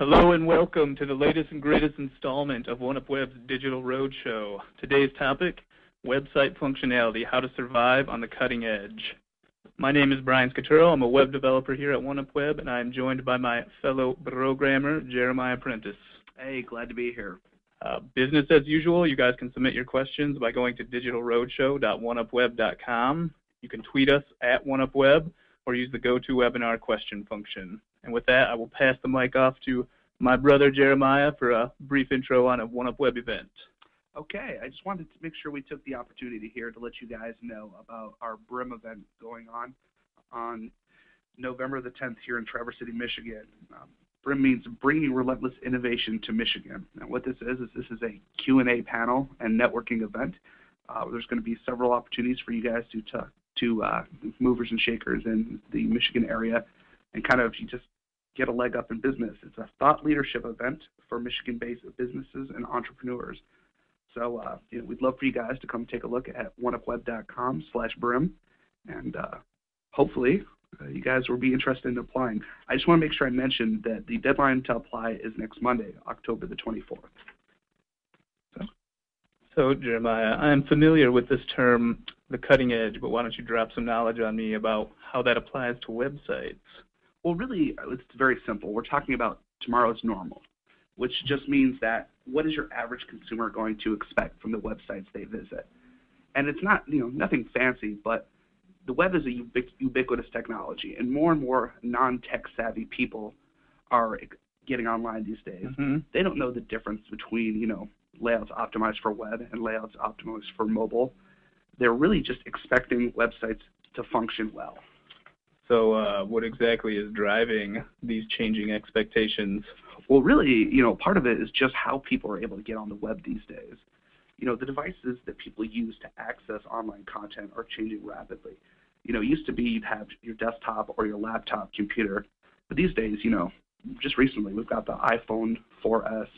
Hello and welcome to the latest and greatest installment of Oneupweb's Digital Roadshow. Today's topic, website functionality, how to survive on the cutting edge. My name is Brian Scaturo. I'm a web developer here at Oneupweb, and I'm joined by my fellow programmer, Jeremiah Prentice. Hey, glad to be here. Business as usual, you guys can submit your questions by going to digitalroadshow.oneupweb.com. You can tweet us at Oneupweb or use the GoToWebinar question function. And with that, I will pass the mic off to my brother Jeremiah for a brief intro on a Oneupweb event. Okay, I just wanted to make sure we took the opportunity here to let you guys know about our BRIM event going on November the 10th here in Traverse City, Michigan. BRIM means Bringing Relentless Innovation to Michigan. Now what this is a Q&A panel and networking event. There's going to be several opportunities for you guys to talk to movers and shakers in the Michigan area and kind of you just get a leg up in business. It's a thought leadership event for Michigan-based businesses and entrepreneurs. So we'd love for you guys to come take a look at oneupweb.com/BRIM, and hopefully you guys will be interested in applying. I just want to make sure I mention that the deadline to apply is next Monday, October the 24th. So Jeremiah, I am familiar with this term, the cutting edge, but why don't you drop some knowledge on me about how that applies to websites? Well, really, it's very simple. We're talking about tomorrow's normal, which just means that what is your average consumer going to expect from the websites they visit? And it's not, nothing fancy, but the web is a ubiquitous technology, and more non-tech savvy people are getting online these days. Mm-hmm. They don't know the difference between, layouts optimized for web and layouts optimized for mobile. They're really just expecting websites to function well. So what exactly is driving these changing expectations? Well, really, part of it is just how people are able to get on the web these days. The devices that people use to access online content are changing rapidly. It used to be you'd have your desktop or your laptop computer, but these days, just recently we've got the iPhone 4S,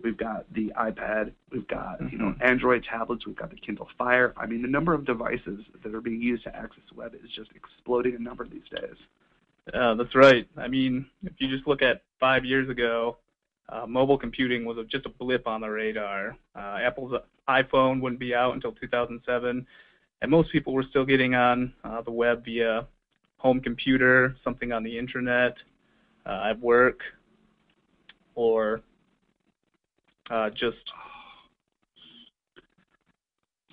we've got the iPad, we've got Android tablets, we've got the Kindle Fire. I mean, the number of devices that are being used to access the web is just exploding in number these days. That's right. I mean, if you just look at 5 years ago, mobile computing was just a blip on the radar. Apple's iPhone wouldn't be out until 2007, and most people were still getting on the web via home computer, something on the internet, at work, or just...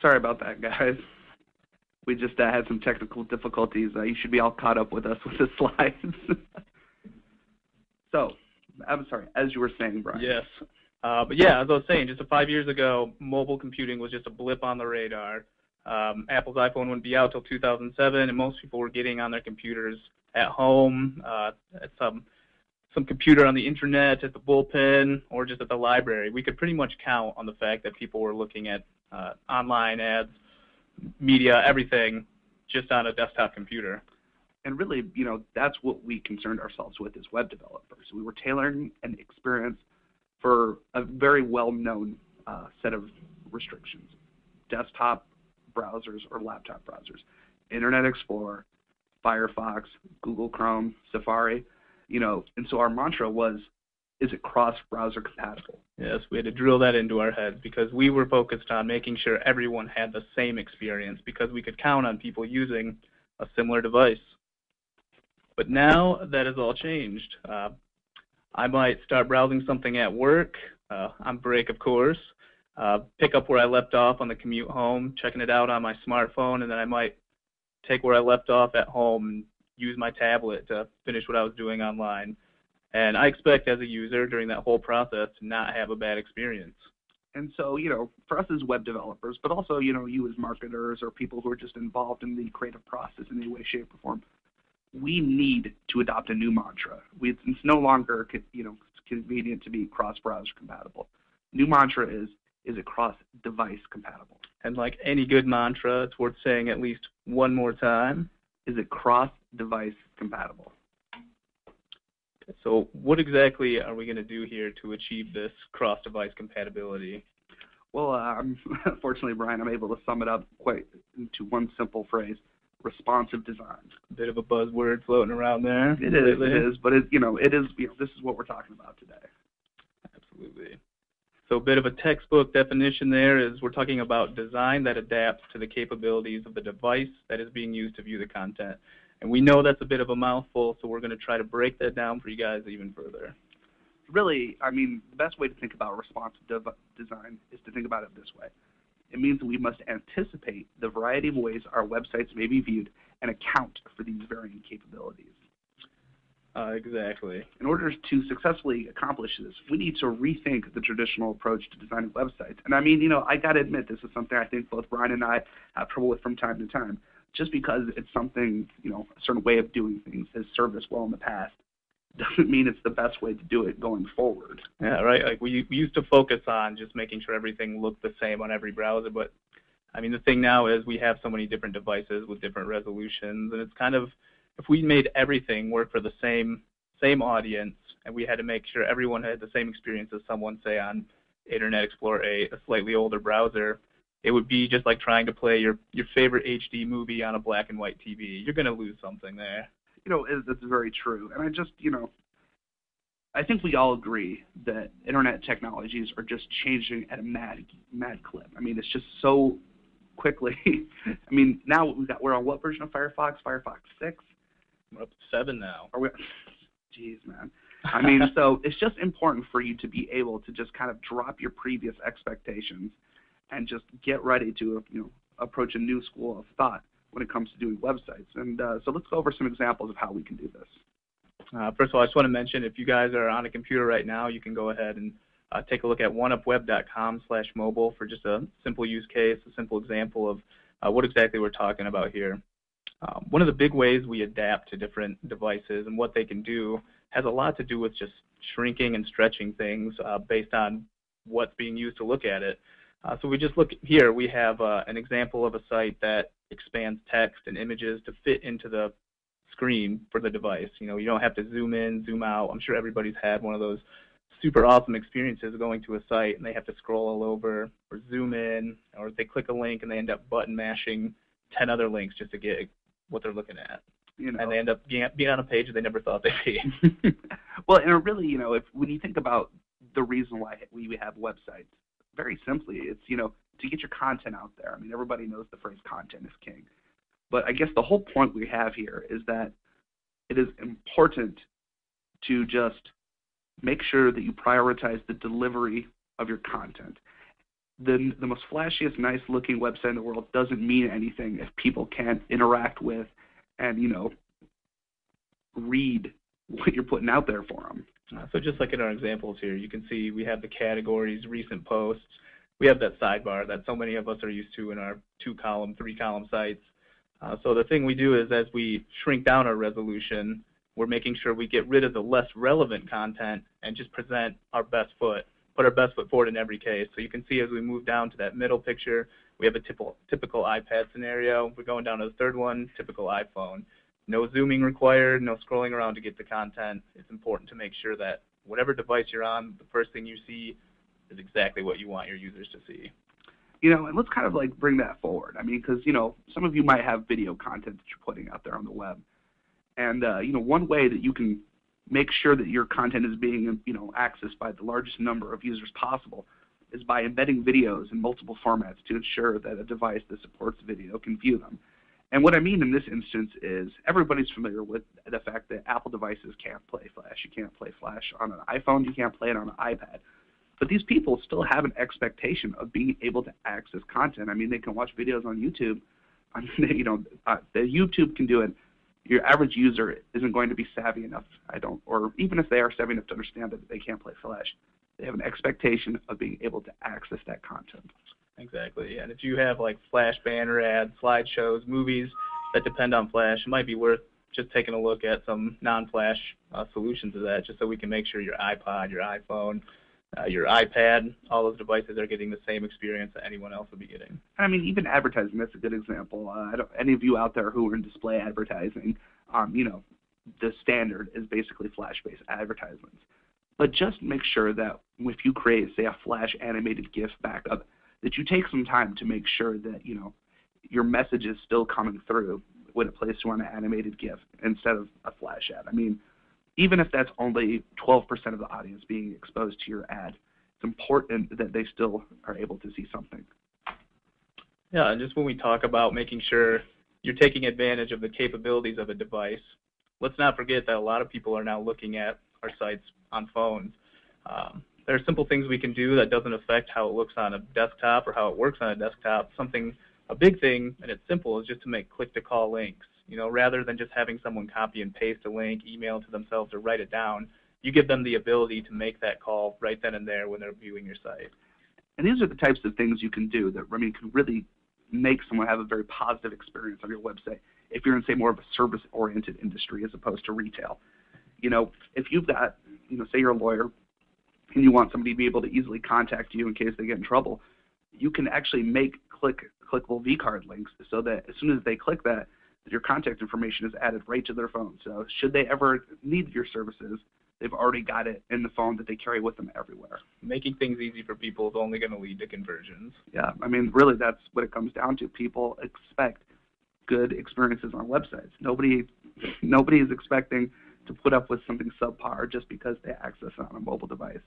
Sorry about that, guys. We just had some technical difficulties. You should be all caught up with us with the slides. So, I'm sorry, as you were saying, Brian. Yes. But yeah, as I was saying, just 5 years ago, mobile computing was just a blip on the radar. Apple's iPhone wouldn't be out till 2007, and most people were getting on their computers at home, at some computer on the internet, at the bullpen, or just at the library. We could pretty much count on the fact that people were looking at online ads, media, everything, just on a desktop computer. And really, that's what we concerned ourselves with as web developers. We were tailoring an experience for a very well-known set of restrictions: desktop browsers or laptop browsers, Internet Explorer, Firefox, Google Chrome, Safari, and so our mantra was, is it cross-browser compatible? Yes, we had to drill that into our heads because we were focused on making sure everyone had the same experience because we could count on people using a similar device. But now that has all changed. I might start browsing something at work, on break of course, pick up where I left off on the commute home, checking it out on my smartphone, and then I might take where I left off at home and use my tablet to finish what I was doing online. And I expect as a user during that whole process to not have a bad experience. And so, for us as web developers, but also, you as marketers or people who are just involved in the creative process in any way, shape, or form, we need to adopt a new mantra. It's no longer, convenient to be cross-browser compatible. New mantra is it cross-device compatible? And like any good mantra, it's worth saying at least one more time. Is it cross-device compatible? So what exactly are we going to do here to achieve this cross-device compatibility? Well, unfortunately, Brian, I'm able to sum it up quite into one simple phrase: responsive design. A bit of a buzzword floating around there. It is, but this is what we're talking about today. Absolutely. So a bit of a textbook definition there is we're talking about design that adapts to the capabilities of the device that is being used to view the content. And we know that's a bit of a mouthful, so we're going to try to break that down for you guys even further. Really, I mean, the best way to think about responsive design is to think about it this way. It means that we must anticipate the variety of ways our websites may be viewed and account for these varying capabilities. Exactly. In order to successfully accomplish this, we need to rethink the traditional approach to designing websites. And I mean, I got to admit, this is something I think both Brian and I have trouble with from time to time. Just because it's something, a certain way of doing things has served us well in the past doesn't mean it's the best way to do it going forward. Yeah, right. Like we used to focus on just making sure everything looked the same on every browser, but I mean, the thing now is we have so many different devices with different resolutions, and it's kind of, if we made everything work for the same audience, and we had to make sure everyone had the same experience as someone, say, on Internet Explorer 8, a slightly older browser, it would be just like trying to play your favorite HD movie on a black and white TV. You're going to lose something there. That's very true. And I just, I think we all agree that Internet technologies are just changing at a mad clip. I mean, it's just so quickly. I mean, now we're on what version of Firefox? Firefox 6? We're up to 7 now. Are we? Jeez, man. I mean, so it's just important for you to be able to just kind of drop your previous expectations and just get ready to, approach a new school of thought when it comes to doing websites. And so let's go over some examples of how we can do this. First of all, I just want to mention, if you guys are on a computer right now, you can go ahead and take a look at oneupweb.com/mobile for just a simple use case, a simple example of what exactly we're talking about here. One of the big ways we adapt to different devices and what they can do has a lot to do with just shrinking and stretching things based on what's being used to look at it. So we just look here, we have an example of a site that expands text and images to fit into the screen for the device. You don't have to zoom in, zoom out. I'm sure everybody's had one of those super awesome experiences going to a site and they have to scroll all over or zoom in, or they click a link and they end up button mashing 10 other links just to get what they're looking at. And they end up being on a page they never thought they'd be. Well, and it really, when you think about the reason why we have websites, very simply, it's, to get your content out there. I mean, everybody knows the phrase content is king. But I guess the whole point we have here is that it is important to just make sure that you prioritize the delivery of your content. The most flashiest, nice-looking website in the world doesn't mean anything if people can't interact with and, read what you're putting out there for them. So just like in our examples here, you can see we have the categories, recent posts. We have that sidebar that so many of us are used to in our 2-column, 3-column sites. So the thing we do is as we shrink down our resolution, we're making sure we get rid of the less relevant content and just present our best foot, put our best foot forward in every case. So you can see as we move down to that middle picture, we have a typical iPad scenario. We're going down to the third one, typical iPhone. No zooming required, no scrolling around to get the content. It's important to make sure that whatever device you're on, the first thing you see is exactly what you want your users to see. And let's kind of like bring that forward. I mean, because, some of you might have video content that you're putting out there on the web. And, one way that you can make sure that your content is being, accessed by the largest number of users possible is by embedding videos in multiple formats to ensure that a device that supports video can view them. And what I mean in this instance is everybody's familiar with the fact that Apple devices can't play Flash. You can't play Flash on an iPhone. You can't play it on an iPad. But these people still have an expectation of being able to access content. I mean, they can watch videos on YouTube. I mean, the YouTube can do it. Your average user isn't going to be savvy enough, or even if they are savvy enough to understand that they can't play Flash, they have an expectation of being able to access that content. Exactly, and if you have like Flash banner ads, slideshows, movies that depend on Flash, it might be worth just taking a look at some non-Flash solutions of that, just so we can make sure your iPod, your iPhone, your iPad, all those devices are getting the same experience that anyone else would be getting. I mean, even advertising, that's a good example. Any of you out there who are in display advertising, the standard is basically Flash-based advertisements. But just make sure that if you create, say, a Flash animated GIF backup, that you take some time to make sure that, your message is still coming through when it plays to an animated GIF instead of a flash ad. I mean, even if that's only 12% of the audience being exposed to your ad, it's important that they still are able to see something. Yeah, and just when we talk about making sure you're taking advantage of the capabilities of a device, let's not forget that a lot of people are now looking at our sites on phones. There are simple things we can do that doesn't affect how it looks on a desktop or how it works on a desktop. A big thing, and it's simple, is just to make click-to-call links. You know, rather than just having someone copy and paste a link, email it to themselves, or write it down, you give them the ability to make that call right then and there when they're viewing your site. And these are the types of things you can do that, I mean, can really make someone have a very positive experience on your website if you're in, say, more of a service-oriented industry as opposed to retail. You know, if you've got, you know, say you're a lawyer and you want somebody to be able to easily contact you in case they get in trouble, you can actually make clickable V-card links so that as soon as they click that, your contact information is added right to their phone. So should they ever need your services, they've already got it in the phone that they carry with them everywhere. Making things easy for people is only going to lead to conversions. Yeah, I mean, really, that's what it comes down to. People expect good experiences on websites. Nobody is expecting to put up with something subpar just because they access it on a mobile device.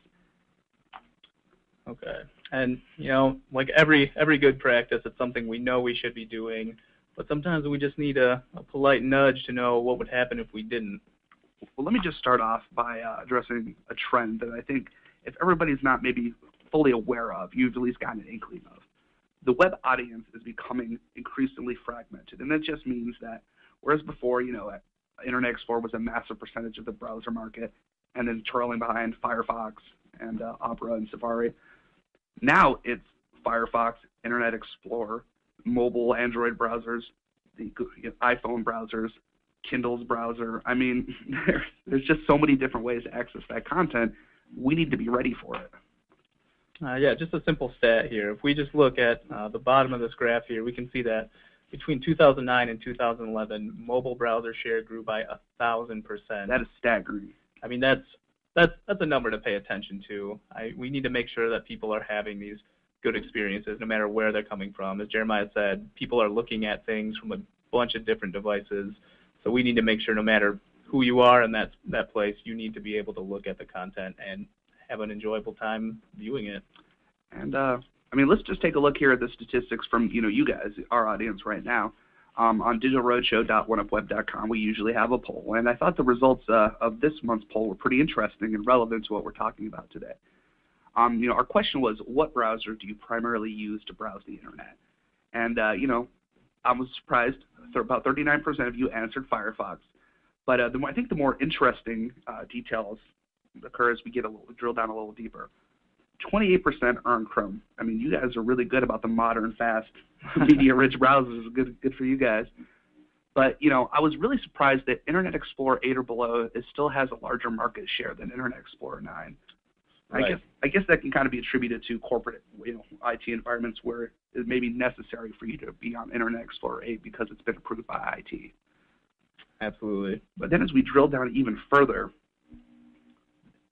Okay, and you know, like every good practice, it's something we know we should be doing, but sometimes we just need a polite nudge to know what would happen if we didn't. Well, let me just start off by addressing a trend that I think if everybody's not maybe fully aware of, you've at least gotten an inkling of. The web audience is becoming increasingly fragmented, and that just means that whereas before, you know, Internet Explorer was a massive percentage of the browser market, and then trailing behind Firefox and Opera and Safari, now it's Firefox, Internet Explorer, mobile Android browsers, the iPhone browsers, Kindle's browser. I mean, there's just so many different ways to access that content. We need to be ready for it. Yeah, just a simple stat here. If we just look at the bottom of this graph here, we can see that between 2009 and 2011, mobile browser share grew by 1,000%. That is staggering. I mean, that's a number to pay attention to. We need to make sure that people are having these good experiences no matter where they're coming from. As Jeremiah said, people are looking at things from a bunch of different devices, so we need to make sure no matter who you are in that place, you need to be able to look at the content and have an enjoyable time viewing it. And I mean, let's just take a look here at the statistics from you guys, our audience right now. On digitalroadshow.oneupweb.com, we usually have a poll, and I thought the results of this month's poll were pretty interesting and relevant to what we're talking about today. Our question was, what browser do you primarily use to browse the internet? And I was surprised. About 39% of you answered Firefox. But I think the more interesting details occur as we drill down a little deeper. 28% are on Chrome. I mean, you guys are really good about the modern, fast, media-rich browsers. Good for you guys. But, I was really surprised that Internet Explorer 8 or below still has a larger market share than Internet Explorer 9. Right. I guess that can kind of be attributed to corporate, IT environments where it may be necessary for you to be on Internet Explorer 8 because it's been approved by IT. Absolutely. But then as we drill down even further,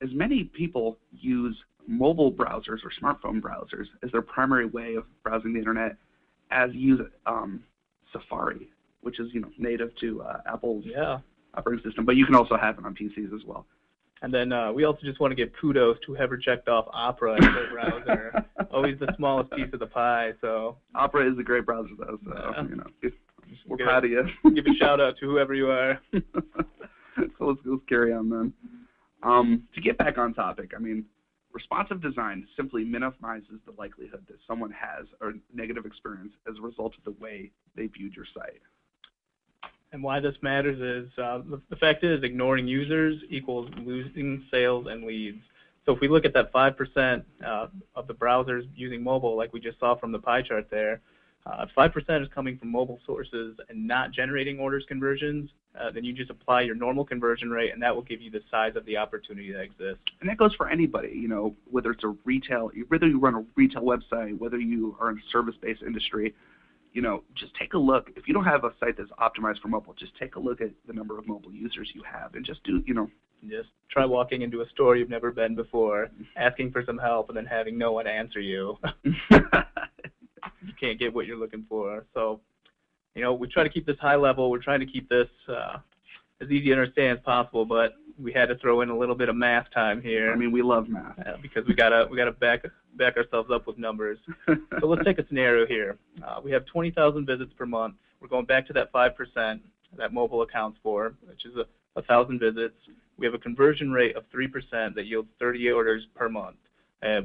as many people use mobile browsers or smartphone browsers as their primary way of browsing the internet as use Safari, which is native to Apple's operating system, but you can also have it on PCs as well. And then we also just want to give kudos to whoever checked off Opera as their browser. Always the smallest piece of the pie. So Opera is a great browser, though. So we're proud of you. Give a shout out to whoever you are. So let's carry on then. To get back on topic, I mean, responsive design simply minimizes the likelihood that someone has a negative experience as a result of the way they viewed your site. And why this matters is the fact is ignoring users equals losing sales and leads. So if we look at that 5% of the browsers using mobile, like we just saw from the pie chart there, 5% is coming from mobile sources and not generating orders conversions, then you just apply your normal conversion rate, and that will give you the size of the opportunity that exists. And that goes for anybody, whether it's whether you run a retail website, whether you are in a service-based industry, just take a look. If you don't have a site that's optimized for mobile, just take a look at the number of mobile users you have and just Just try walking into a store you've never been before, asking for some help, and then having no one answer you. You can't get what you're looking for. So You know, we try to keep this high level. We're trying to keep this as easy to understand as possible, but we had to throw in a little bit of math time here. I mean, we love math. Because we gotta back ourselves up with numbers. So let's take a scenario here. We have 20,000 visits per month. We're going back to that 5% that mobile accounts for, which is 1,000 visits. We have a conversion rate of 3% that yields 30 orders per month.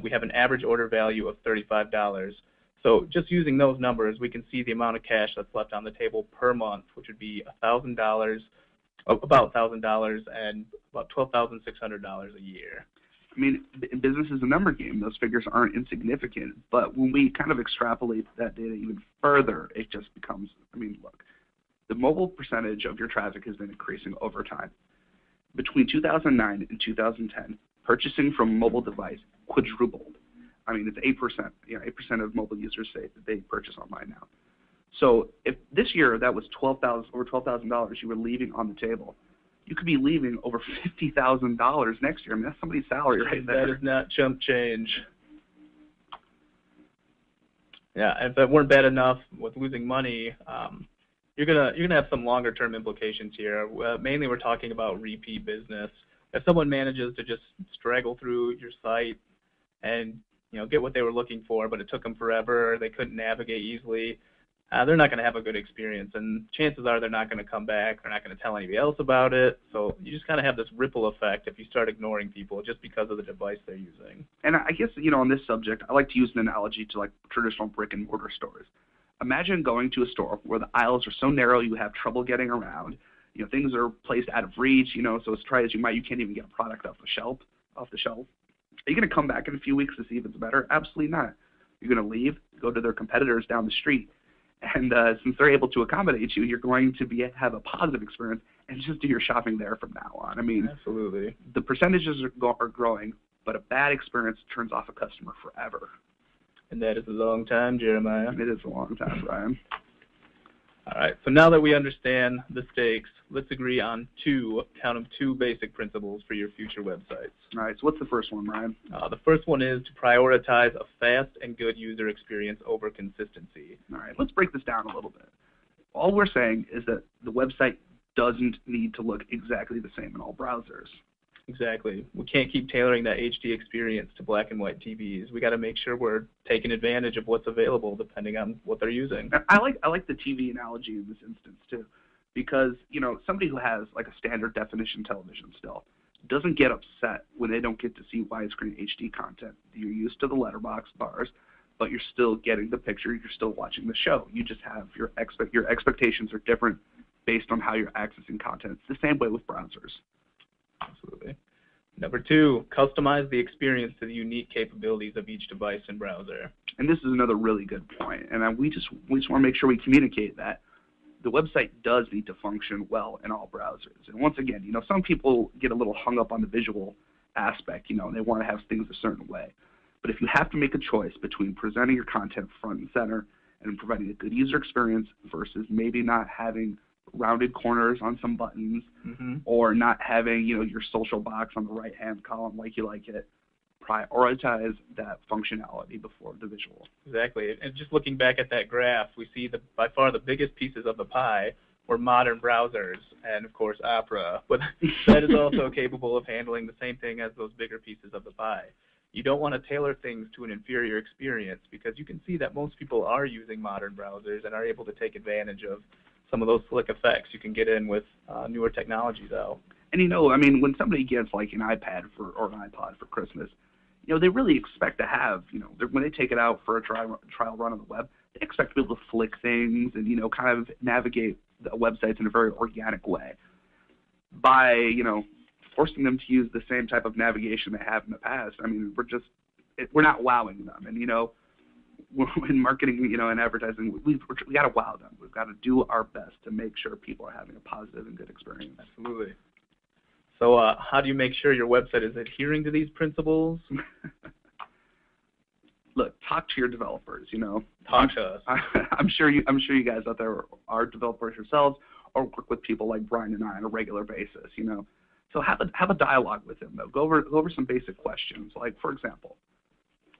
We have an average order value of $35. So just using those numbers, we can see the amount of cash that's left on the table per month, which would be $1,000, about $1,000, and about $12,600 a year. I mean, business is a number game. Those figures aren't insignificant. But when we kind of extrapolate that data even further, it just becomes, I mean, look, the mobile percentage of your traffic has been increasing over time. Between 2009 and 2010, purchasing from a mobile device quadrupled. I mean, it's 8%. You know, 8% of mobile users say that they purchase online now. So if this year that was over $12,000 you were leaving on the table, you could be leaving over $50,000 next year. I mean, that's somebody's salary right there. That is not chump change. Yeah, and if that weren't bad enough with losing money, you're gonna have some longer term implications here. Mainly, we're talking about repeat business. If someone manages to just straggle through your site and get what they were looking for, but it took them forever, or they couldn't navigate easily, they're not going to have a good experience, and chances are they're not going to come back. They're not going to tell anybody else about it. So you just kind of have this ripple effect if you start ignoring people just because of the device they're using. And I guess, on this subject, I like to use an analogy to like traditional brick and mortar stores. Imagine going to a store where the aisles are so narrow you have trouble getting around. Things are placed out of reach, so as try as you might, you can't even get a product off the shelf. Are you going to come back in a few weeks to see if it's better? Absolutely not. You're going to leave, go to their competitors down the street, and since they're able to accommodate you, you're going to have a positive experience and just do your shopping there from now on. I mean, absolutely. The percentages are growing, but a bad experience turns off a customer forever. And that is a long time, Jeremiah. It is a long time, Brian. All right, so now that we understand the stakes, let's agree on two basic principles for your future websites. All right, so what's the first one, Ryan? The first one is to prioritize a fast and good user experience over consistency. All right, let's break this down a little bit. All we're saying is that the website doesn't need to look exactly the same in all browsers. Exactly. We can't keep tailoring that HD experience to black and white TVs. We got to make sure we're taking advantage of what's available depending on what they're using. I like the TV analogy in this instance too, because somebody who has like a standard definition television still doesn't get upset when they don't get to see widescreen HD content. You're used to the letterbox bars, but you're still getting the picture. You're still watching the show. You just have your expectations are different based on how you're accessing content. It's the same way with browsers. Absolutely. Number two, customize the experience to the unique capabilities of each device and browser. And this is another really good point. And we just want to make sure we communicate that the website does need to function well in all browsers. And once again, some people get a little hung up on the visual aspect. They want to have things a certain way. But if you have to make a choice between presenting your content front and center and providing a good user experience versus maybe not having rounded corners on some buttons, or not having your social box on the right-hand column like you like it, prioritize that functionality before the visual. Exactly. And just looking back at that graph, we see by far the biggest pieces of the pie were modern browsers and, of course, Opera. But that is also capable of handling the same thing as those bigger pieces of the pie. You don't want to tailor things to an inferior experience because you can see that most people are using modern browsers and are able to take advantage of some of those slick effects you can get in with newer technology, though. And when somebody gets like an iPad or an iPod for Christmas, they really expect to have, when they take it out for a trial run on the web, they expect to be able to flick things and, kind of navigate the websites in a very organic way. By, forcing them to use the same type of navigation they have in the past, we're not wowing them. And, in marketing, and advertising, we got to wow them. We've got to do our best to make sure people are having a positive and good experience. Absolutely. So how do you make sure your website is adhering to these principles? Look, talk to your developers, Talk to us. I'm sure you guys out there are developers yourselves or work with people like Brian and I on a regular basis, So have a dialogue with them, though. Go over some basic questions, like, for example,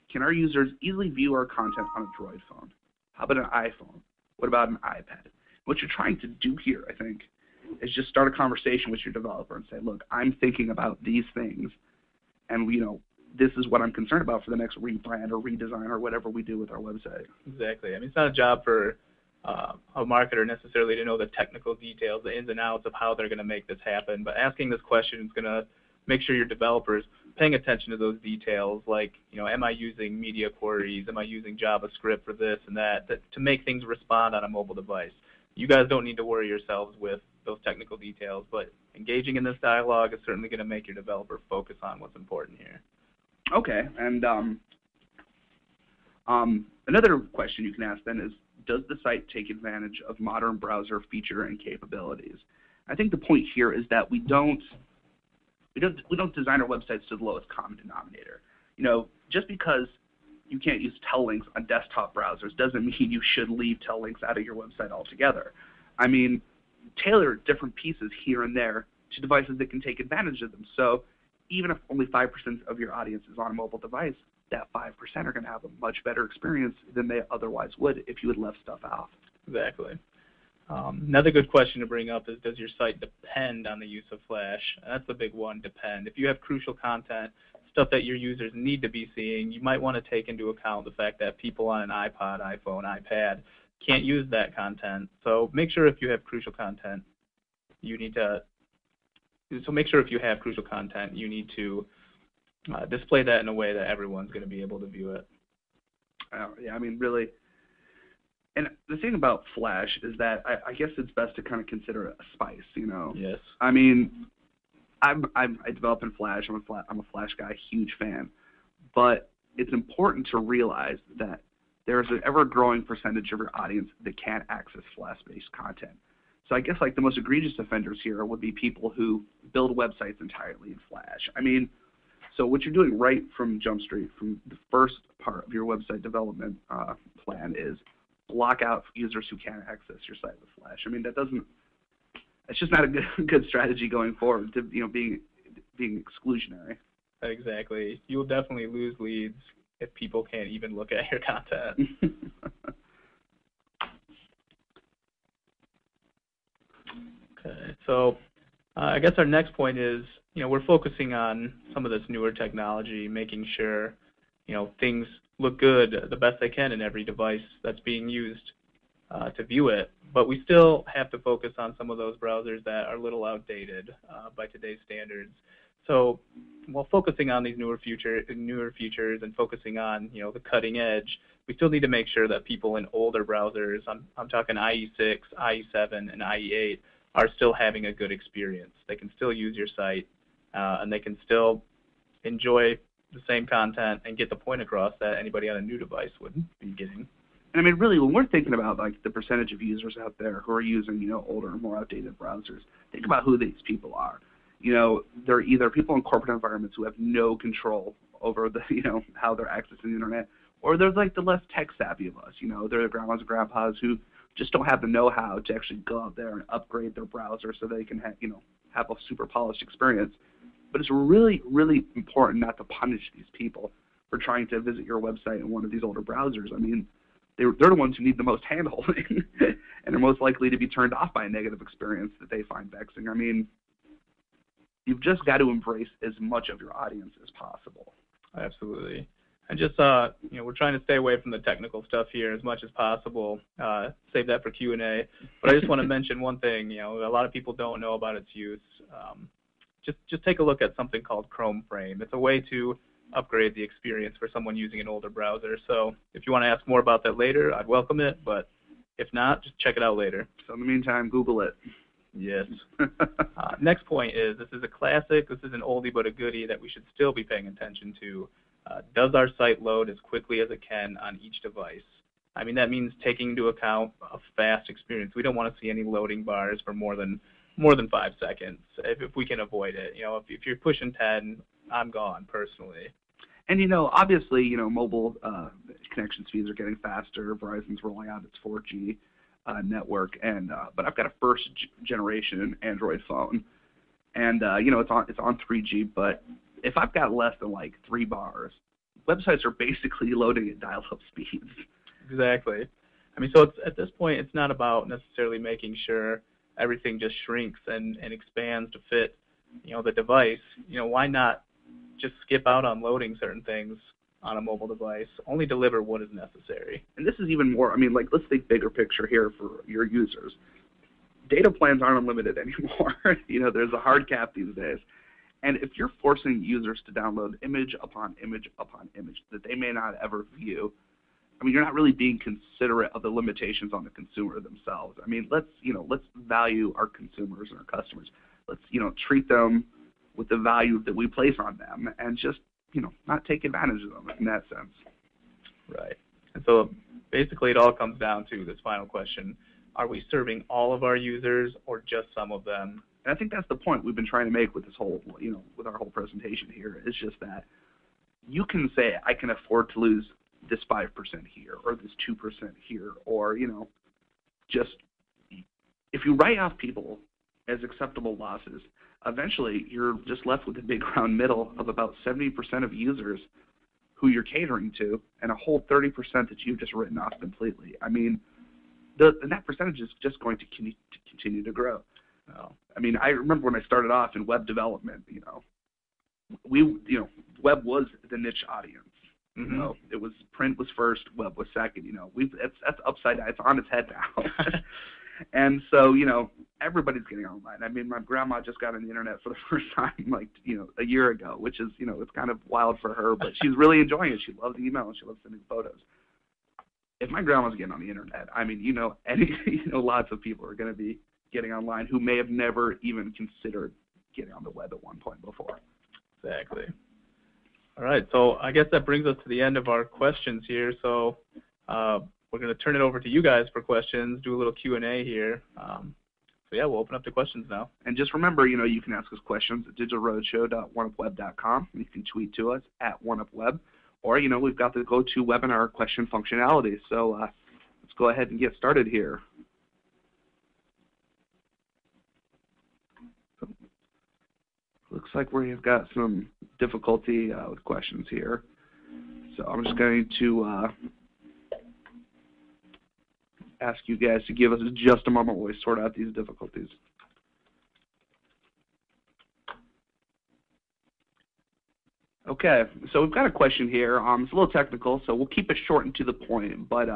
can our users easily view our content on a Droid phone? How about an iPhone? What about an iPad? what you're trying to do here, I think, is just start a conversation with your developer and say, look, I'm thinking about these things, and this is what I'm concerned about for the next rebrand or redesign or whatever we do with our website. Exactly. I mean, it's not a job for a marketer necessarily to know the technical details, the ins and outs of how they're going to make this happen, but asking this question is going to make sure your developers paying attention to those details, like, am I using media queries? Am I using JavaScript for this and that to make things respond on a mobile device? You guys don't need to worry yourselves with those technical details, but engaging in this dialogue is certainly going to make your developer focus on what's important here. Okay, and another question you can ask then is, does the site take advantage of modern browser feature and capabilities? I think the point here is that we don't design our websites to the lowest common denominator. Just because you can't use tellinks on desktop browsers doesn't mean you should leave tellinks out of your website altogether. I mean, tailor different pieces here and there to devices that can take advantage of them. So even if only 5% of your audience is on a mobile device, that 5% are going to have a much better experience than they otherwise would if you had left stuff out. Exactly. Another good question to bring up is, does your site depend on the use of Flash? That's the big one, depend. If you have crucial content, stuff that your users need to be seeing, you might want to take into account the fact that people on an iPod, iPhone, iPad can't use that content. So make sure if you have crucial content, you need to display that in a way that everyone's going to be able to view it. Yeah, I mean, really. And the thing about Flash is that I guess it's best to kind of consider it a spice, Yes. I mean, I develop in Flash. I'm a Flash guy, huge fan. But it's important to realize that there's an ever-growing percentage of your audience that can't access Flash-based content. So I guess like the most egregious offenders here would be people who build websites entirely in Flash. I mean, so what you're doing right from Jump Street, from the first part of your website development plan, is block out users who can't access your site with Flash. I mean, it's just not a good strategy going forward to being exclusionary. Exactly. You'll definitely lose leads if people can't even look at your content. Okay, so I guess our next point is, we're focusing on some of this newer technology, making sure, things look good the best they can in every device that's being used to view it. But we still have to focus on some of those browsers that are a little outdated by today's standards. So while focusing on these newer features and focusing on, the cutting edge, we still need to make sure that people in older browsers, I'm talking IE6, IE7, and IE8, are still having a good experience. They can still use your site, and they can still enjoy the same content and get the point across that anybody on a new device would be getting. And I mean, really, when we're thinking about like the percentage of users out there who are using, older, more outdated browsers, think about who these people are. They're either people in corporate environments who have no control over the, how they're accessing the internet, or they're like the less tech savvy of us. They're the grandmas and grandpas who just don't have the know-how to actually go out there and upgrade their browser so they can have a super polished experience. But it's really, really important not to punish these people for trying to visit your website in one of these older browsers. I mean, they're the ones who need the most hand-holding and are most likely to be turned off by a negative experience that they find vexing. I mean, you've just got to embrace as much of your audience as possible. Absolutely. And just, we're trying to stay away from the technical stuff here as much as possible. Save that for Q&A. But I just want to mention one thing, a lot of people don't know about its use. Just take a look at something called Chrome Frame. It's a way to upgrade the experience for someone using an older browser. So if you want to ask more about that later, I'd welcome it. But if not, just check it out later. So in the meantime, Google it. Yes. Next point is, this is a classic. This is an oldie but a goodie that we should still be paying attention to. Does our site load as quickly as it can on each device? I mean, that means taking into account a fast experience. We don't want to see any loading bars for more than 5 seconds if we can avoid it. If you're pushing 10, I'm gone personally. And obviously, mobile connection speeds are getting faster. Verizon's rolling out its 4G network, and but I've got a first generation Android phone, and it's on 3G. But if I've got less than like 3 bars, websites are basically loading at dial-up speeds. Exactly. I mean, so it's, at this point, it's not about necessarily making sure everything just shrinks and expands to fit, the device. Why not just skip out on loading certain things on a mobile device, only deliver what is necessary? And this is even more, I mean, like, let's think bigger picture here for your users. Data plans aren't unlimited anymore. There's a hard cap these days. And if you're forcing users to download image upon image upon image that they may not ever view, I mean, you're not really being considerate of the limitations on the consumer themselves. I mean, let's value our consumers and our customers. Let's, treat them with the value that we place on them and just, not take advantage of them in that sense. Right. And so basically it all comes down to this final question. Are we serving all of our users or just some of them? And I think that's the point we've been trying to make with this whole, with our whole presentation here. It's just that you can say, I can afford to lose this 5% here or this 2% here, or, just if you write off people as acceptable losses, eventually you're just left with a big round middle of about 70% of users who you're catering to and a whole 30% that you've just written off completely. I mean, that percentage is just going to continue to grow. I mean, I remember when I started off in web development, web was the niche audience. Mm-hmm. It was print was first, web was second. That's upside down. It's on its head now. And so, everybody's getting online. I mean, my grandma just got on the internet for the first time, a year ago, which is, it's kind of wild for her, but she's really enjoying it. She loves email and she loves sending photos. If my grandma's getting on the internet, I mean, lots of people are going to be getting online who may have never even considered getting on the web at one point before. Exactly. All right, so I guess that brings us to the end of our questions here. So we're going to turn it over to you guys for questions, do a little Q&A here. So yeah, we'll open up to questions now. And just remember, you can ask us questions at digitalroadshow.oneupweb.com. You can tweet to us at Oneupweb. Or, we've got the go-to webinar question functionality. So let's go ahead and get started here. Looks like we've got some difficulty with questions here. So I'm just going to ask you guys to give us just a moment while we sort out these difficulties. Okay, so we've got a question here. It's a little technical, so we'll keep it short and to the point. But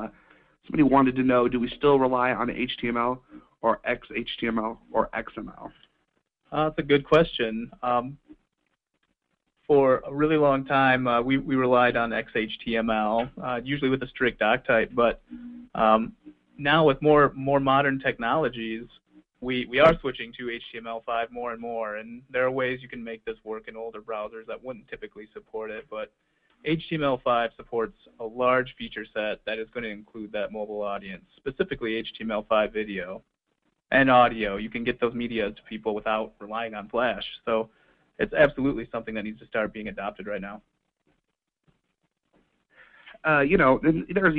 somebody wanted to know, do we still rely on HTML or XHTML or XML? That's a good question. For a really long time, we relied on XHTML, usually with a strict doc type. But now with more modern technologies, we are switching to HTML5 more and more, and there are ways you can make this work in older browsers that wouldn't typically support it, but HTML5 supports a large feature set that is going to include that mobile audience, specifically HTML5 video and audio. You can get those media to people without relying on Flash, so it's absolutely something that needs to start being adopted right now. There's,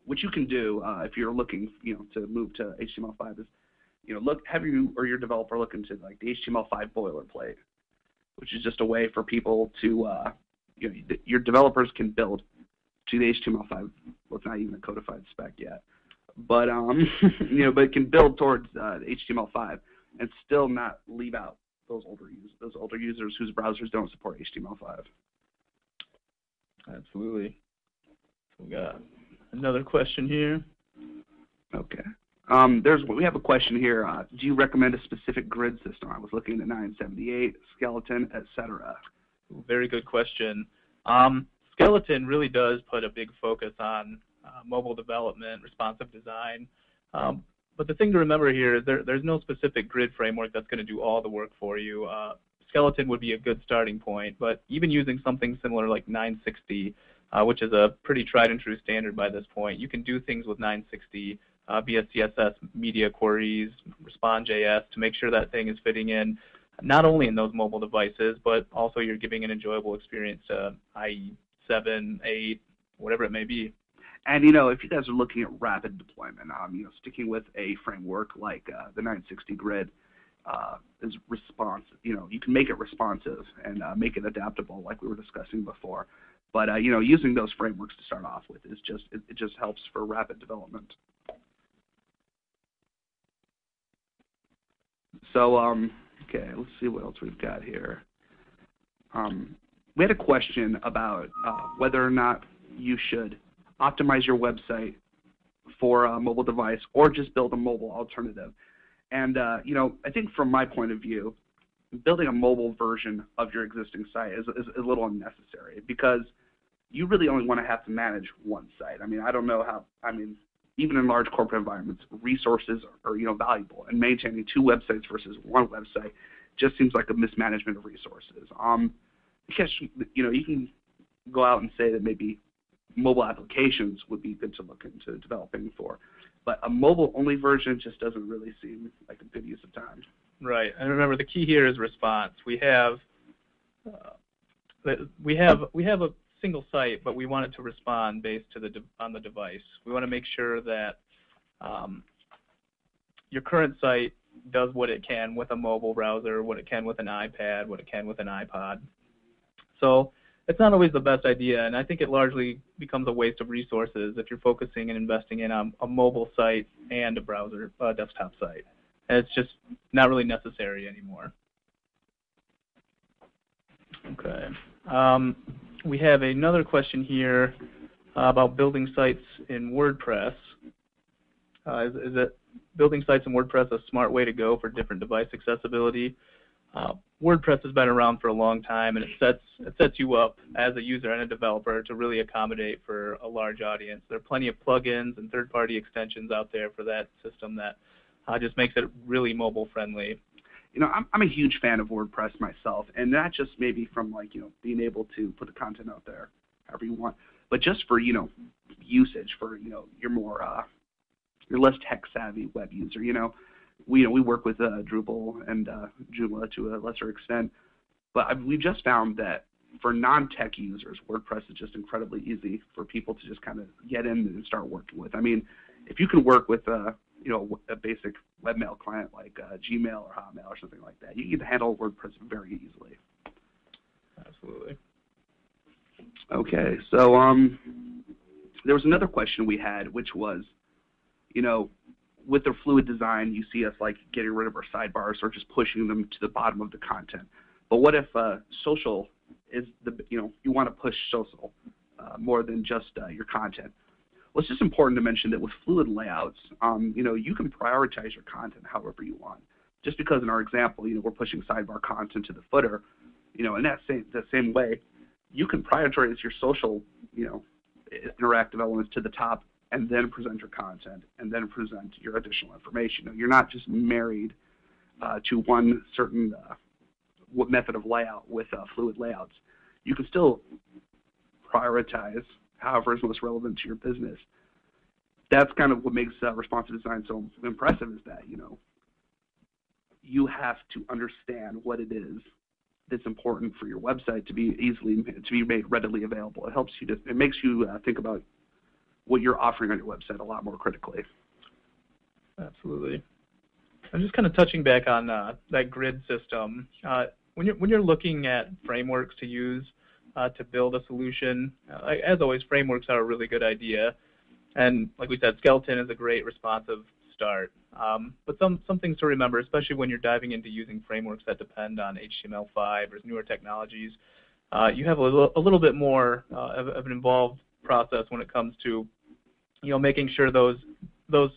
what you can do if you're looking, to move to HTML5 is, have you or your developer look into like the HTML5 boilerplate, which is just a way for people to, your developers can build to the HTML5. Well, it's not even a codified spec yet, but but it can build towards HTML5 and still not leave out those older users whose browsers don't support HTML5. Absolutely. So we got another question here. Okay. We have a question here. Do you recommend a specific grid system? I was looking at 978, Skeleton, etc. Very good question. Skeleton really does put a big focus on mobile development, responsive design. But the thing to remember here is there's no specific grid framework that's going to do all the work for you. Skeleton would be a good starting point, but even using something similar like 960, which is a pretty tried and true standard by this point, you can do things with 960 via CSS media queries, Respond.js to make sure that thing is fitting in not only in those mobile devices, but also you're giving an enjoyable experience to IE 7, 8, whatever it may be. And if you guys are looking at rapid deployment, sticking with a framework like the 960 grid is responsive. You can make it responsive and make it adaptable, like we were discussing before. But using those frameworks to start off with is just it just helps for rapid development. So okay, let's see what else we've got here. We had a question about whether or not you should optimize your website for a mobile device or just build a mobile alternative. And I think from my point of view, building a mobile version of your existing site is a little unnecessary, because you really only want to have to manage one site. I mean, I don't know how. I mean, even in large corporate environments, resources are valuable, and maintaining 2 websites versus 1 website just seems like a mismanagement of resources. Because you can go out and say that maybe mobile applications would be good to look into developing for, but a mobile-only version just doesn't really seem like a good use of time. Right, and remember the key here is response. We have a single site, but we want it to respond based to on the device. We want to make sure that your current site does what it can with a mobile browser, what it can with an iPad, what it can with an iPod. So it's not always the best idea, and I think it largely becomes a waste of resources if you're focusing and investing in a mobile site and a browser desktop site. And it's just not really necessary anymore. Okay. We have another question here about building sites in WordPress. Is it building sites in WordPress a smart way to go for different device accessibility? WordPress has been around for a long time, and it sets you up as a user and a developer to really accommodate for a large audience. There are plenty of plugins and third-party extensions out there for that system that just makes it really mobile-friendly. I'm a huge fan of WordPress myself, and not just maybe from being able to put the content out there however you want, but just for usage for your more your less tech-savvy web user. We work with Drupal and Joomla to a lesser extent, but we've just found that for non-tech users, WordPress is just incredibly easy for people to just kind of get in and start working with. I mean, if you can work with a basic webmail client like Gmail or Hotmail or something like that, you can handle WordPress very easily. Absolutely. Okay, so there was another question we had, which was, with the fluid design, you see us getting rid of our sidebars or just pushing them to the bottom of the content. But what if social is you want to push social more than just your content? Well, it's just important to mention that with fluid layouts, you can prioritize your content however you want. Just because in our example, we're pushing sidebar content to the footer, in the same way, you can prioritize your social, interactive elements to the top, and then present your content, and then present your additional information. You're not just married to one certain method of layout with fluid layouts. You can still prioritize however is most relevant to your business. That's kind of what makes responsive design so impressive, is that you have to understand what it is that's important for your website to be made readily available. It makes you think about what you're offering on your website a lot more critically. Absolutely. I'm just kind of touching back on that grid system. When you're looking at frameworks to use to build a solution, as always, frameworks are a really good idea. And like we said, Skeleton is a great responsive start. But some things to remember, especially when you're diving into using frameworks that depend on HTML5 or newer technologies, you have a little bit more of an involved process when it comes to making sure those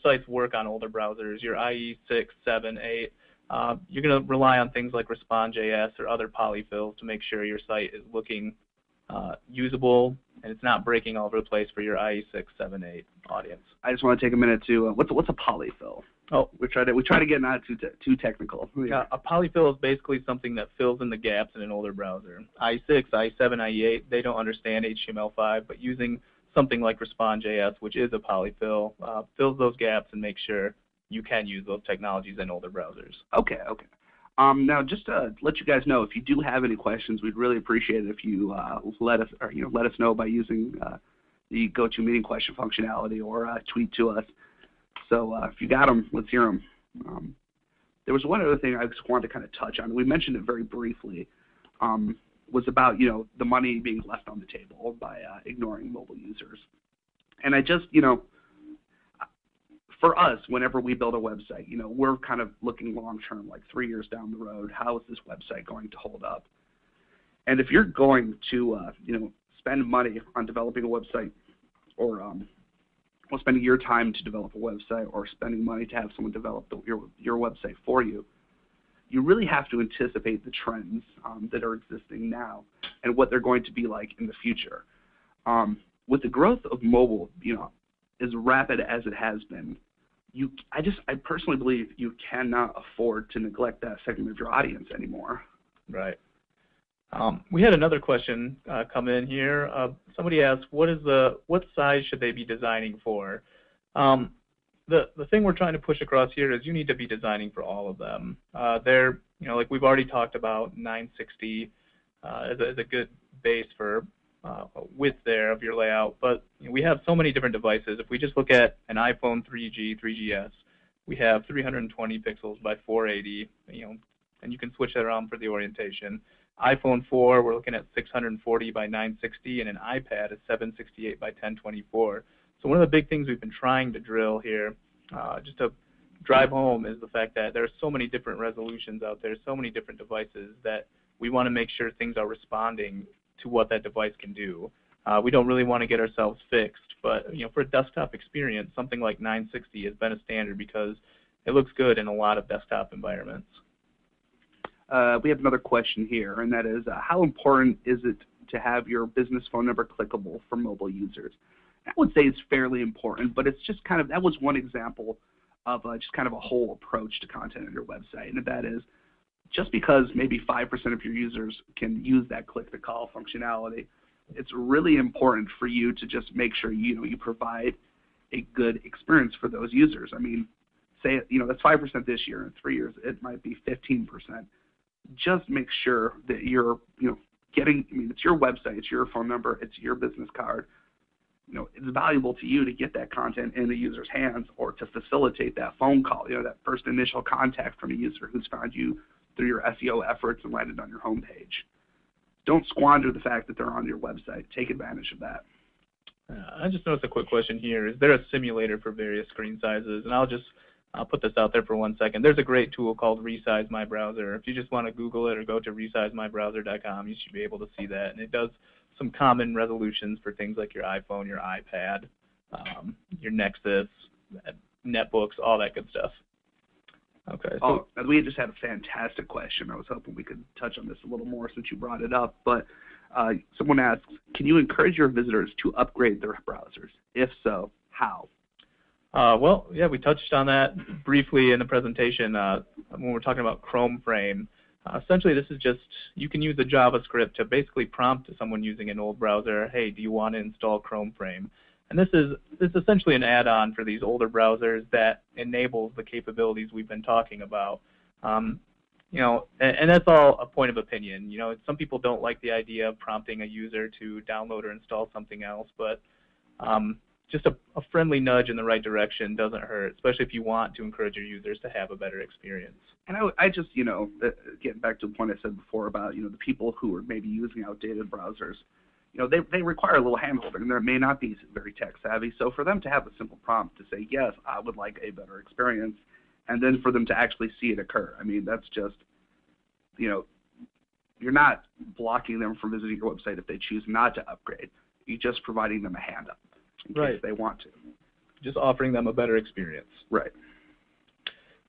sites work on older browsers, your IE 6, 7, 8. You're going to rely on things like Respond.js or other polyfills to make sure your site is looking usable and it's not breaking all over the place for your IE 6, 7, 8 audience. I just want to take a minute to what's a polyfill? Oh, we try to get not too technical. Yeah, a polyfill is basically something that fills in the gaps in an older browser. IE 6, IE 7, IE 8, they don't understand HTML5, but using something like Respond.js, which is a polyfill, fills those gaps and makes sure you can use those technologies in older browsers. Okay. Now, just to let you guys know, if you do have any questions, we'd really appreciate it if you let us know by using the GoToMeeting question functionality or tweet to us. So if you got them, let's hear them. There was one other thing I just wanted to kind of touch on. We mentioned it very briefly. was about, you know, the money being left on the table by ignoring mobile users. And I just, you know, for us, whenever we build a website, you know, we're kind of looking long term, like 3 years down the road, how is this website going to hold up? And if you're going to, you know, spend money on developing a website, or spending your time to develop a website, or spending money to have someone develop your website for you, you really have to anticipate the trends that are existing now and what they're going to be like in the future. With the growth of mobile, you know, as rapid as it has been, I personally believe you cannot afford to neglect that segment of your audience anymore. Right. We had another question come in here. Somebody asked, what size should they be designing for? The thing we're trying to push across here is you need to be designing for all of them. They're, you know, like we've already talked about, 960 is a good base for width there of your layout, but you know, we have so many different devices. If we just look at an iPhone 3G, 3GS, we have 320 pixels by 480, you know, and you can switch that around for the orientation. iPhone 4, we're looking at 640 by 960, and an iPad is 768 by 1024. So one of the big things we've been trying to drill here, just to drive home, is the fact that there are so many different resolutions out there, so many different devices, that we want to make sure things are responding to what that device can do. We don't really want to get ourselves fixed, but you know, for a desktop experience, something like 960 has been a standard because it looks good in a lot of desktop environments. We have another question here, and that is, how important is it to have your business phone number clickable for mobile users? I would say it's fairly important, but it's just kind of, that was one example of just kind of a whole approach to content on your website, and that is, just because maybe 5% of your users can use that click-to-call functionality, it's really important for you to just make sure you provide a good experience for those users. I mean, say, you know, that's 5% this year. In 3 years, it might be 15%. Just make sure that you're, you know, getting, I mean, it's your website, it's your phone number, it's your business card. You know, it's valuable to you to get that content in the user's hands, or to facilitate that phone call, you know, that first initial contact from a user who's found you through your SEO efforts and landed on your homepage. Don't squander the fact that they're on your website. Take advantage of that. I just noticed a quick question here. Is there a simulator for various screen sizes? And I'll put this out there for 1 second. There's a great tool called Resize My Browser. If you just want to Google it or go to resizemybrowser.com, you should be able to see that. And it does some common resolutions for things like your iPhone, your iPad, your Nexus, netbooks, all that good stuff. Okay. So, we just had a fantastic question. I was hoping we could touch on this a little more since you brought it up. But someone asks, can you encourage your visitors to upgrade their browsers? If so, how? Well, yeah, we touched on that briefly in the presentation when we're talking about Chrome Frame. Essentially, this is just, you can use a JavaScript to basically prompt to someone using an old browser, hey, do you want to install Chrome Frame? And this is essentially an add-on for these older browsers that enables the capabilities we've been talking about. You know, and that's all a point of opinion. You know, some people don't like the idea of prompting a user to download or install something else, but just a friendly nudge in the right direction doesn't hurt, especially if you want to encourage your users to have a better experience. And I just, you know, getting back to the point I said before about, you know, the people who are maybe using outdated browsers, you know, they require a little handholding, and they may not be very tech savvy. So for them to have a simple prompt to say, yes, I would like a better experience, and then for them to actually see it occur, I mean, that's just, you know, you're not blocking them from visiting your website if they choose not to upgrade. You're just providing them a hand up in case they want to. Just offering them a better experience. Right.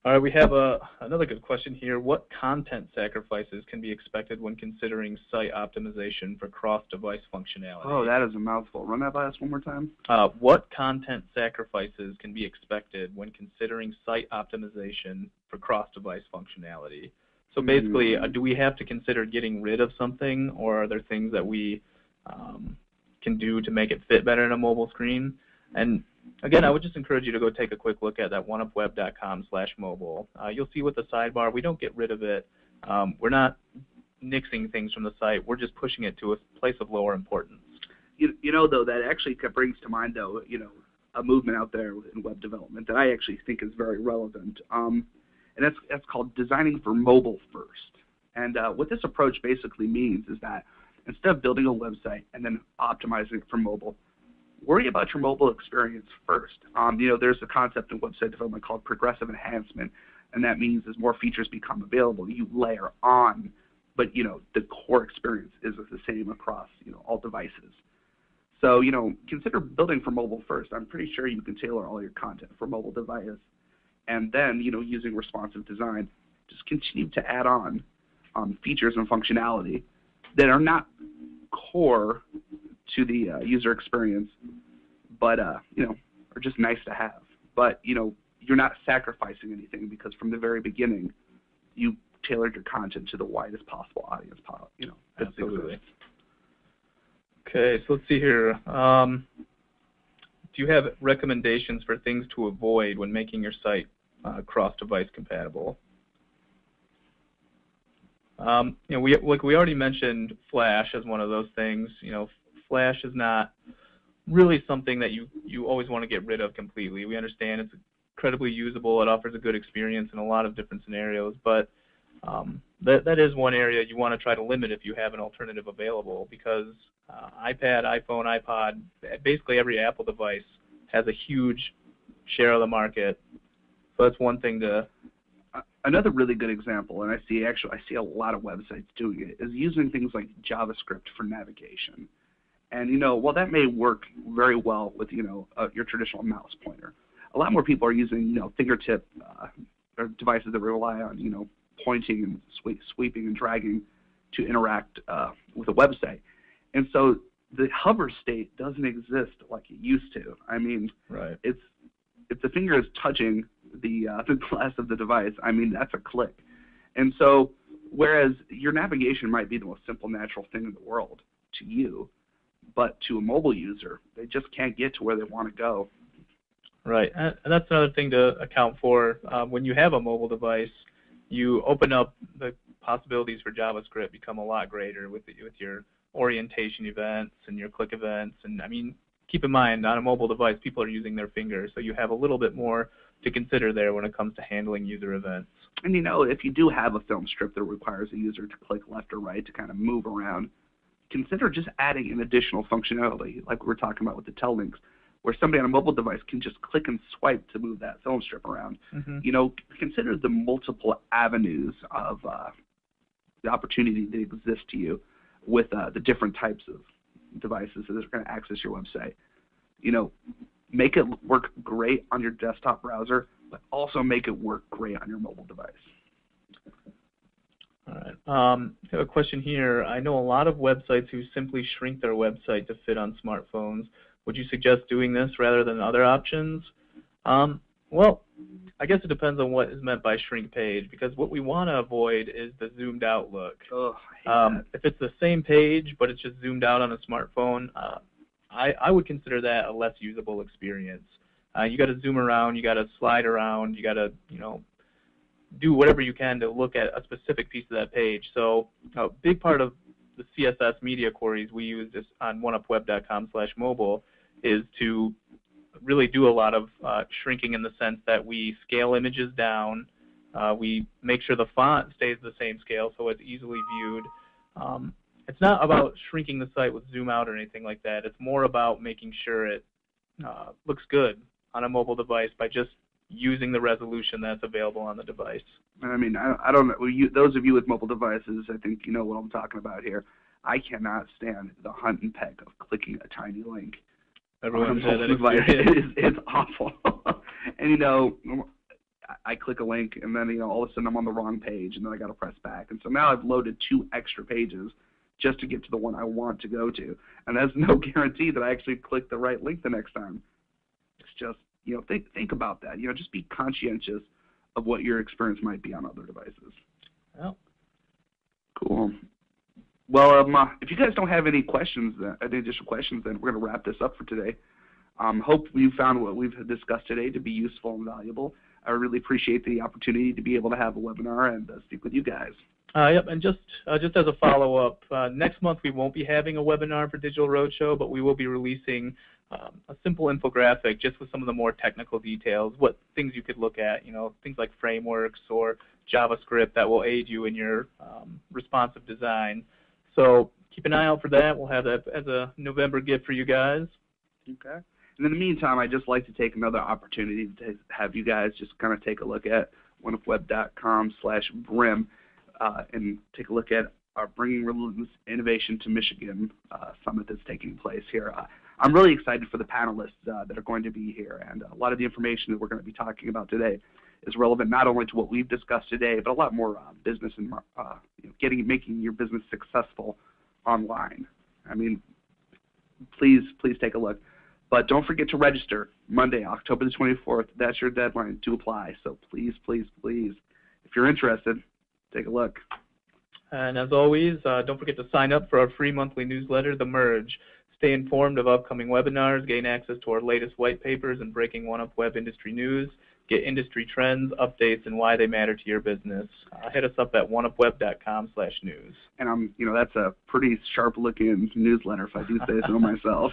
All right, we have another good question here. What content sacrifices can be expected when considering site optimization for cross-device functionality? Oh, that is a mouthful. Run that by us one more time. What content sacrifices can be expected when considering site optimization for cross-device functionality? So basically, do we have to consider getting rid of something, or are there things that we can do to make it fit better in a mobile screen? And again, I would just encourage you to go take a quick look at that oneupweb.com/mobile. You'll see with the sidebar, we don't get rid of it. We're not nixing things from the site. We're just pushing it to a place of lower importance. You know, though, that actually brings to mind, though, you know, a movement out there in web development that I actually think is very relevant. And that's called designing for mobile first. And what this approach basically means is that instead of building a website and then optimizing it for mobile, worry about your mobile experience first. There's a concept in website development called progressive enhancement, and that means as more features become available, you layer on, but the core experience is the same across all devices. So consider building for mobile first. I'm pretty sure you can tailor all your content for mobile device, and then using responsive design, just continue to add on features and functionality that are not core to the user experience, but are just nice to have. But you're not sacrificing anything, because from the very beginning, you tailored your content to the widest possible audience. Absolutely. Okay, so let's see here. Do you have recommendations for things to avoid when making your site cross-device compatible? We already mentioned Flash as one of those things. Flash is not really something that you always want to get rid of completely. We understand it's incredibly usable. It offers a good experience in a lot of different scenarios, but that is one area you want to try to limit if you have an alternative available, because iPad, iPhone, iPod, basically every Apple device has a huge share of the market. So that's one thing to... Another really good example, and I see a lot of websites doing it, is using things like JavaScript for navigation. And while that may work very well with your traditional mouse pointer, a lot more people are using fingertip or devices that rely on pointing and sweeping and dragging to interact with a website. And so the hover state doesn't exist like it used to. I mean, right. If the finger is touching the glass of the device, I mean, that's a click. And so whereas your navigation might be the most simple, natural thing in the world to you, but to a mobile user, they just can't get to where they want to go. Right, and that's another thing to account for. When you have a mobile device, you open up the possibilities for JavaScript become a lot greater with your orientation events and your click events. And I mean, keep in mind, on a mobile device, people are using their fingers, so you have a little bit more to consider there when it comes to handling user events. And if you do have a film strip that requires a user to click left or right to kind of move around, consider just adding an additional functionality, like we were talking about with the tel links, where somebody on a mobile device can just click and swipe to move that film strip around. Mm-hmm. Consider the multiple avenues of the opportunity that exists to you with the different types of devices that are going to access your website. Make it work great on your desktop browser, but also make it work great on your mobile device. All right. I have a question here. I know a lot of websites who simply shrink their website to fit on smartphones. Would you suggest doing this rather than other options? Well, I guess it depends on what is meant by shrink page, because what we want to avoid is the zoomed out look. Oh, I hate that. If it's the same page, but it's just zoomed out on a smartphone, I would consider that a less usable experience. You got to zoom around, you got to slide around, you got to, do whatever you can to look at a specific piece of that page. So a big part of the CSS media queries we use on oneupweb.com/mobile is to really do a lot of shrinking, in the sense that we scale images down, we make sure the font stays the same scale so it's easily viewed. It's not about shrinking the site with zoom out or anything like that. It's more about making sure it looks good on a mobile device by just using the resolution that's available on the device. I mean, I don't know. Those of you with mobile devices, I think you know what I'm talking about here. I cannot stand the hunt and peck of clicking a tiny link. Everyone's had that experience. It's awful. And I click a link, and then all of a sudden I'm on the wrong page, and then I got to press back. And so now I've loaded 2 extra pages just to get to the one I want to go to, and there's no guarantee that I actually click the right link the next time. It's just think about that. Just be conscientious of what your experience might be on other devices. Well, cool. Well, if you guys don't have any questions, any additional questions, then we're going to wrap this up for today. Hope you found what we've discussed today to be useful and valuable. I really appreciate the opportunity to be able to have a webinar and speak with you guys. Yep, and just as a follow-up, next month we won't be having a webinar for Digital Roadshow, but we will be releasing a simple infographic just with some of the more technical details, what things you could look at, things like frameworks or JavaScript that will aid you in your responsive design. So keep an eye out for that. We'll have that as a November gift for you guys. Okay. And in the meantime, I'd just like to take another opportunity to have you guys just kind of take a look at oneupweb.com/BRIM and take a look at our Bringing Relentless Innovation to Michigan summit that's taking place here. I'm really excited for the panelists that are going to be here, and a lot of the information that we're going to be talking about today is relevant not only to what we've discussed today, but a lot more business and making your business successful online. I mean, please take a look. But don't forget to register Monday, October the 24th. That's your deadline to apply. So please, if you're interested, take a look. And as always, don't forget to sign up for our free monthly newsletter, The Merge. Stay informed of upcoming webinars, gain access to our latest white papers and breaking Oneupweb industry news, get industry trends, updates, and why they matter to your business. Hit us up at oneupweb.com/news. And that's a pretty sharp-looking newsletter, if I do say so myself.